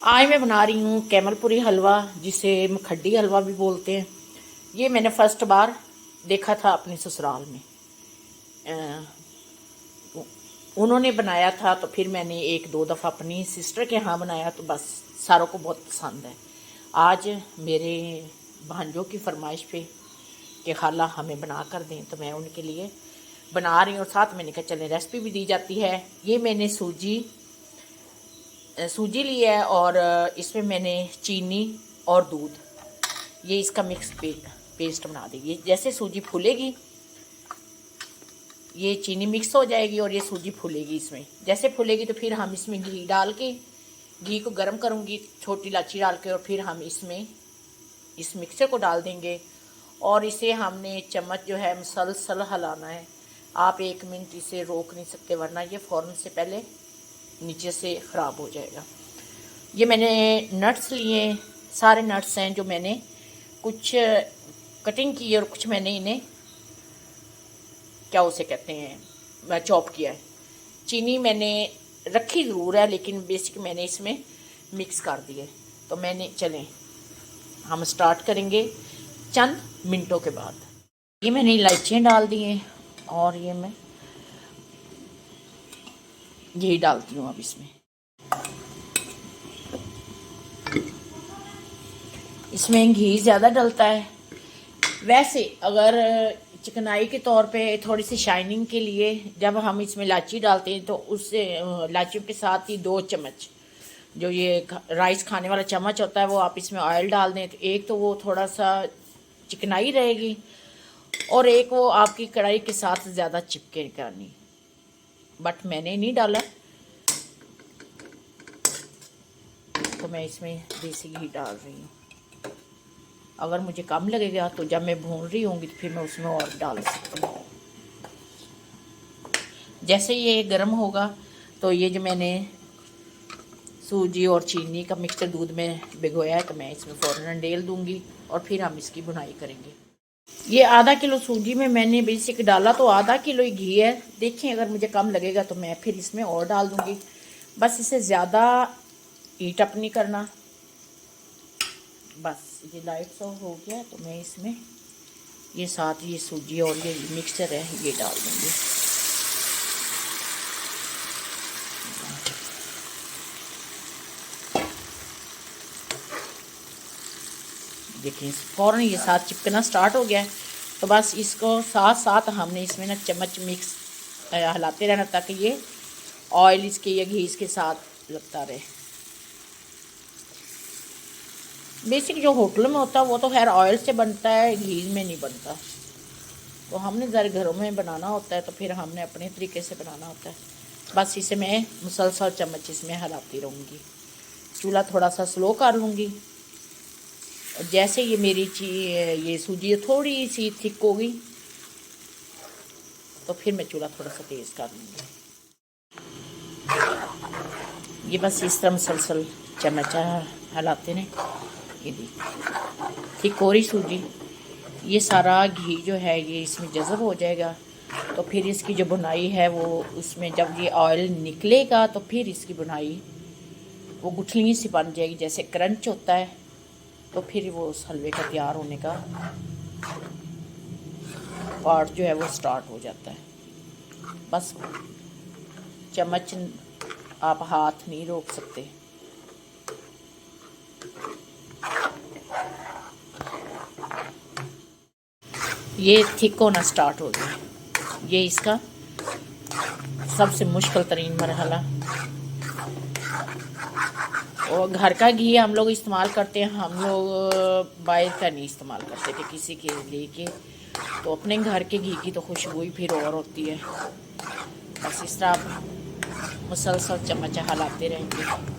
आज मैं बना रही हूँ कैमलपुरी हलवा, जिसे मखड्डी हलवा भी बोलते हैं। ये मैंने फर्स्ट बार देखा था अपने ससुराल में। उन्होंने बनाया था तो फिर मैंने एक दो दफ़ा अपनी सिस्टर के यहाँ बनाया, तो बस सारों को बहुत पसंद है। आज मेरे भांजों की फरमाइश पे कि खाला हमें बना कर दें, तो मैं उनके लिए बना रही हूँ और साथ मैंने कहा चलें रेसिपी भी दी जाती है। ये मैंने सूजी ली है और इसमें मैंने चीनी और दूध, ये इसका मिक्स पेस्ट बना देगी। जैसे सूजी फूलेगी, ये चीनी मिक्स हो जाएगी और ये सूजी फूलेगी। इसमें जैसे फूलेगी तो फिर हम इसमें घी डाल के, घी को गर्म करूँगी, छोटी इलायची डाल के, और फिर हम इसमें इस मिक्सचर को डाल देंगे और इसे हमने चम्मच जो है मुसलसल हिलाना है। आप 1 मिनट इसे रोक नहीं सकते, वरना ये फ़ौरन से पहले नीचे से ख़राब हो जाएगा। ये मैंने नट्स लिए, सारे नट्स हैं जो मैंने कुछ कटिंग की है और कुछ मैंने इन्हें क्या उसे कहते हैं चॉप किया है। चीनी मैंने रखी ज़रूर है, लेकिन बेसिक मैंने इसमें मिक्स कर दिए। तो मैंने चलें हम स्टार्ट करेंगे चंद मिनटों के बाद। ये मैंने इलायचियाँ डाल दी हैं और ये मैं यही डालती हूँ अब इसमें। इसमें घी ज़्यादा डलता है। वैसे अगर चिकनाई के तौर पे थोड़ी सी शाइनिंग के लिए जब हम इसमें इलायची डालते हैं तो उससे इलायचियों के साथ ही 2 चम्मच जो ये राइस खाने वाला चम्मच होता है वो आप इसमें ऑयल डाल दें, तो एक तो वो थोड़ा सा चिकनाई रहेगी और एक वो आपकी कढ़ाई के साथ ज़्यादा चिपके करनी। बट मैंने नहीं डाला, तो मैं इसमें देसी घी डाल रही हूँ। अगर मुझे कम लगेगा तो जब मैं भून रही होंगी तो फिर मैं उसमें और डाल सकती हूँ। जैसे ये गर्म होगा तो ये जो मैंने सूजी और चीनी का मिक्सचर दूध में भिगोया है, तो मैं इसमें फ़ौरन डाल दूँगी और फिर हम इसकी बुनाई करेंगे। ये आधा किलो सूजी में मैंने बेसिक डाला तो आधा किलो ही घी है। देखें अगर मुझे कम लगेगा तो मैं फिर इसमें और डाल दूँगी। बस इसे ज़्यादा हीट अप नहीं करना। बस ये लाइट सा हो गया तो मैं इसमें ये साथ ये सूजी और ये मिक्सचर है ये डाल दूँगी। देखिए फ़ौरन ये साथ चिपकना स्टार्ट हो गया है, तो बस इसको साथ साथ हमने इसमें ना चम्मच मिक्स हिलाते रहना ताकि ये ऑयल इसके या घी इसके साथ लगता रहे। बेसिक जो होटल में होता है वो तो खैर ऑयल से बनता है, घी में नहीं बनता। तो हमने ज़रा घरों में बनाना होता है तो फिर हमने अपने तरीके से बनाना होता है। बस इसे मैं मुसलसल चम्मच इसमें हिलाती रहूँगी। चूल्हा थोड़ा सा स्लो कर लूँगी और जैसे ये मेरी ये सूजी थोड़ी सी थिक होगी तो फिर मैं चूल्हा थोड़ा सा तेज़ कर लूँगी। ये बस इस तरह मुसलसल चम्मच हिलाते हैं। ये देखिए थिक हो रही सूजी, ये सारा घी जो है ये इसमें जज़ब हो जाएगा। तो फिर इसकी जो बुनाई है वो उसमें जब ये ऑयल निकलेगा तो फिर इसकी बुनाई वो गुठली सी बन जाएगी, जैसे क्रंच होता है। तो फिर वो उस हलवे का तैयार होने का पार्ट जो है वो स्टार्ट हो जाता है। बस चम्मच आप हाथ नहीं रोक सकते। ये थिक होना स्टार्ट हो गया, ये इसका सबसे मुश्किल तरीन मरहला। और घर का घी हम लोग इस्तेमाल करते हैं, हम लोग बाहर का नहीं इस्तेमाल करते थे किसी के लेके। तो अपने घर के घी की तो खुशबू ही फिर और होती है। बस इस तरह आप मुसलसल चम्मच हिलाते रहेंगे।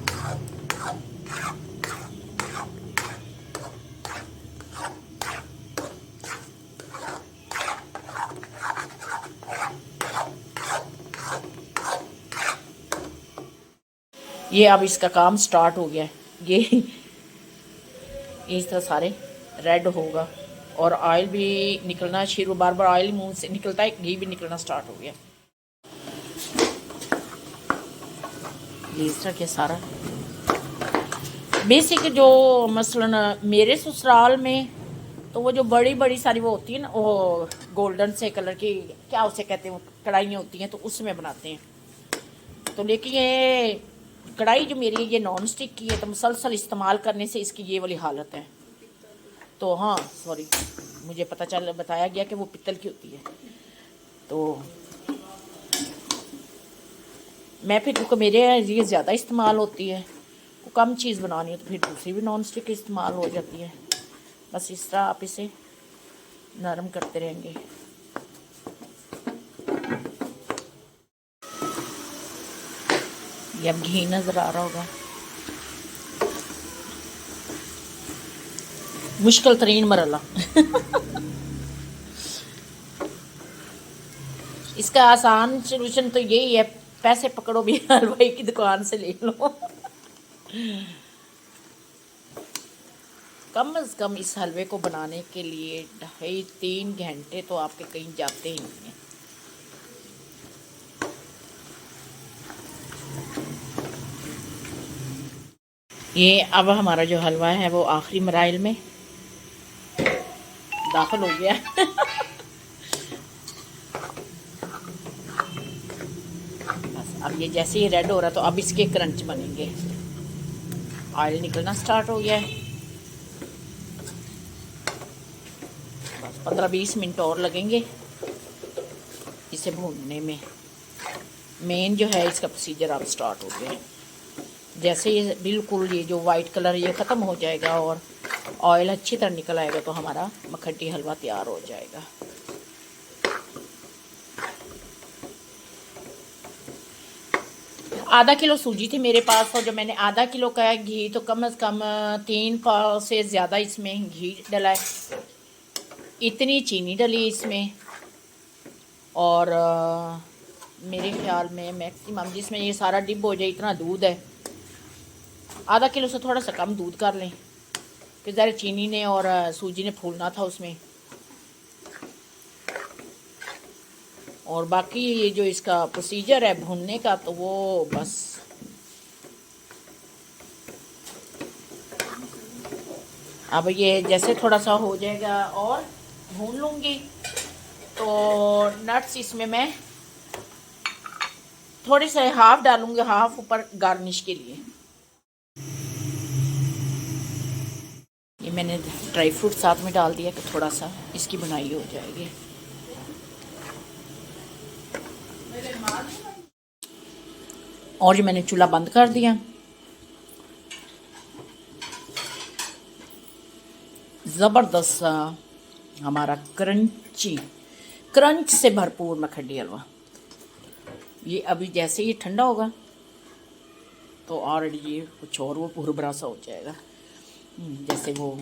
ये अब इसका काम स्टार्ट हो गया है। ये इस तरह सारे रेड होगा और ऑयल भी निकलना शुरू, बार बार ऑयल मुंह से निकलता है, घी भी निकलना स्टार्ट हो गया। ये इस तरह के सारा बेसिक जो मसलन मेरे ससुराल में तो वो जो बड़ी बड़ी सारी वो होती है ना, वो गोल्डन से कलर की, क्या उसे कहते हैं, कढ़ाइयाँ होती हैं, तो उसमें बनाते हैं। तो लेकिन ये कढ़ाई जो मेरी है ये नॉन स्टिक की है, तो मुसलसल इस्तेमाल करने से इसकी ये वाली हालत है। तो हाँ सॉरी, मुझे बताया गया कि वो पित्तल की होती है। तो मैं फिर, क्योंकि मेरे ये ज़्यादा इस्तेमाल होती है, वो कम चीज़ बनानी हो तो फिर दूसरी भी नॉन स्टिक इस्तेमाल हो जाती है। बस इस तरह आप इसे नरम करते रहेंगे। ये अब घी नज़र आ रहा होगा। मुश्किल तरीन मरला इसका आसान सोल्यूशन तो यही है, पैसे पकड़ो भी हलवाई की दुकान से ले लो। कम से कम इस हलवे को बनाने के लिए 2.5-3 घंटे तो आपके कहीं जाते ही नहीं हैं। ये अब हमारा जो हलवा है वो आखिरी मराइल में दाखिल हो गया। बस अब ये जैसे ही रेड हो रहा तो अब इसके क्रंच बनेंगे। ऑयल निकलना स्टार्ट हो गया है। बस 15-20 मिनट और लगेंगे इसे भूनने में। मेन जो है इसका प्रोसीजर अब स्टार्ट हो गया है। जैसे ये बिल्कुल ये जो वाइट कलर ये ख़त्म हो जाएगा और ऑयल अच्छी तरह निकल आएगा तो हमारा मखट्टी हलवा तैयार हो जाएगा। आधा किलो सूजी थी मेरे पास, और जो मैंने आधा किलो का घी तो कम से कम 3 पाव से ज़्यादा इसमें घी डला है। इतनी चीनी डली इसमें, और मेरे ख्याल में मैक्सिमम जिसमें ये सारा डिब हो जाए इतना दूध है। आधा किलो से थोड़ा सा कम दूध कर लें कि ज़रा चीनी ने और सूजी ने फूलना था उसमें। और बाकी ये जो इसका प्रोसीजर है भूनने का तो वो बस अब ये जैसे थोड़ा सा हो जाएगा और भून लूँगी तो नट्स इसमें मैं थोड़े से हाफ डालूँगी, हाफ ऊपर गार्निश के लिए। ये मैंने ड्राई फ्रूट साथ में डाल दिया कि थोड़ा सा इसकी बुनाई हो जाएगी। और जो मैंने चूल्हा बंद कर दिया। ज़बरदस्त हमारा क्रंच से भरपूर मखट्टी हलवा। ये अभी जैसे ही ठंडा होगा तो ऑलरेडी ये कुछ और वो भुरभुरा सा हो जाएगा, जैसे वो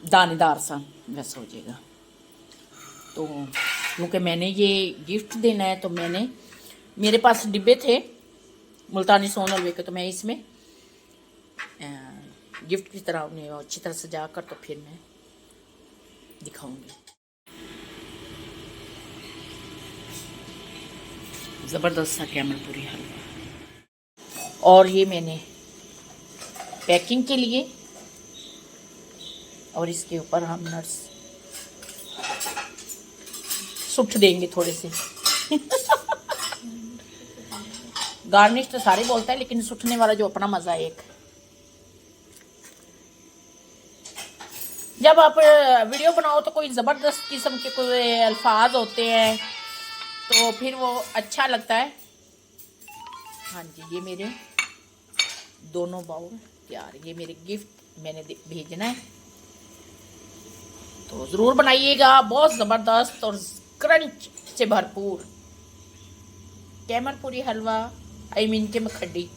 दानेदार सा वैसा हो जाएगा। तो क्योंकि मैंने ये गिफ्ट देना है तो मेरे पास डिब्बे थे मुल्तानी सोन हलवे के, तो मैं इसमें गिफ्ट की तरह उन्हें अच्छी तरह सजा कर तो फिर मैं दिखाऊंगी। ज़बरदस्त सा कैमलपुरी हलवा। और ये मैंने पैकिंग के लिए, और इसके ऊपर हम नट्स सुट देंगे थोड़े से। गार्निश तो सारे बोलता है लेकिन सुटने वाला जो अपना मज़ा है एक। जब आप वीडियो बनाओ तो कोई ज़बरदस्त किस्म के कोई अल्फाज होते हैं तो फिर वो अच्छा लगता है। हाँ जी, ये मेरे दोनों बाउल तैयार। ये मेरे गिफ्ट मैंने भेजना है तो ज़रूर बनाइएगा। बहुत ज़बरदस्त और क्रंच से भरपूर कैमलपुरी हलवा, आई मीन के मखट्टी।